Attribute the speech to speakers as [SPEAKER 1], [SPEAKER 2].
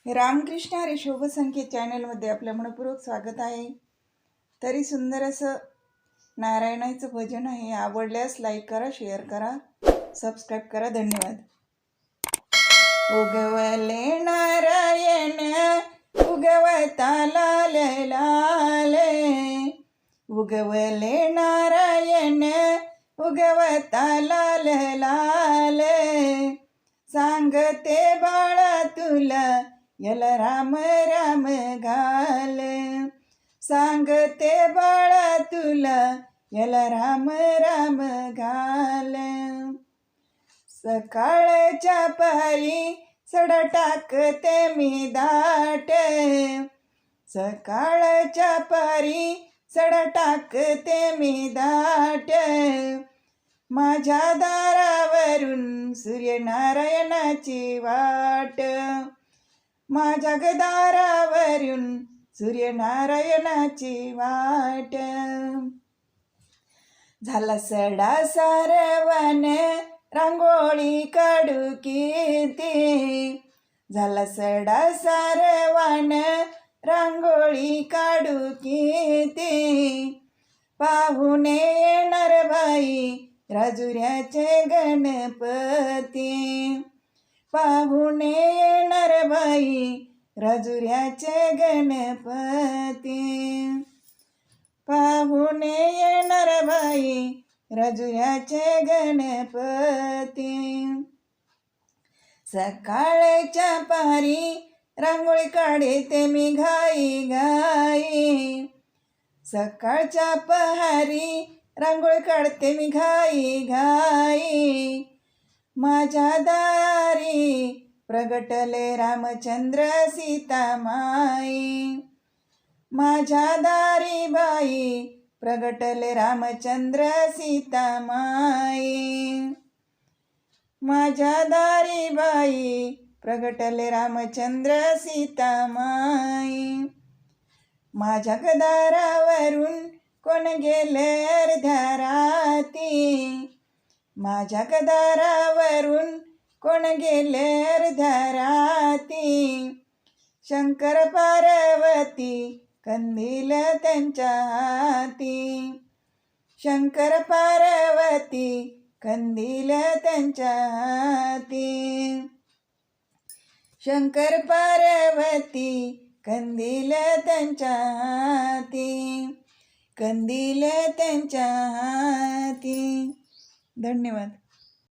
[SPEAKER 1] रामकृष्ण हरी शोभ संकेत चॅनलमध्ये आपलं मनपूर्वक स्वागत आहे। तरी सुंदर असं नारायणाचं भजन आहे। आवडल्यास लाईक करा, शेअर करा, सबस्क्राईब करा। धन्यवाद। उगवले नारायण उगवता लाल लाल, उगवले नारायण उगवता लाल लाल, सांगते बाळा तुला यला राम राम घाल, सांगते बाळा तुला यला राम राम घाल। सकाळच्या पारी सड टाकते मी दाट, सकाळच्या पारी सड टाकते मी दाट, माझ्या दारावरून सूर्यनारायणाची वाट, माझ्या दारावरून सूर्यनारायणाची वाट। झाला सडा सारवण रांगोळी काढू किती, झाला सडा सारवण रांगोळी काढू किती, पाहुणे येणार बाई राजुऱ्याचे गणपती, पाहुणे येणार बाई राजुऱ्याचे गणपती, पाहुणे येणार बाई राजुऱ्याचे गणपती। सकाळच्या पारी रांगोळी काढते मी घाई घाई, सकाळच्या पहारी रांगोळी काढते मी घाई घाई, माझ्या दारी प्रगटले रामचंद्र सीतामाई, माझ्या दारी बाई प्रगटले रामचंद्र सीतामाई, माझ्या दारी बाई प्रगटले रामचंद्र सीतामाई। माझ्या दारावरून कोण गेले अर्ध्या राती, माझ्या दारावरून कोण गेले अर्ध्या राती, शंकर पार्वती कंदील त्यांच्या हाती, शंकर पार्वती कंदील त्यांच्या हाती, शंकर पार्वती कंदील त्यांच्या हाती, कंदील त्यांच्या हाती। धन्यवाद।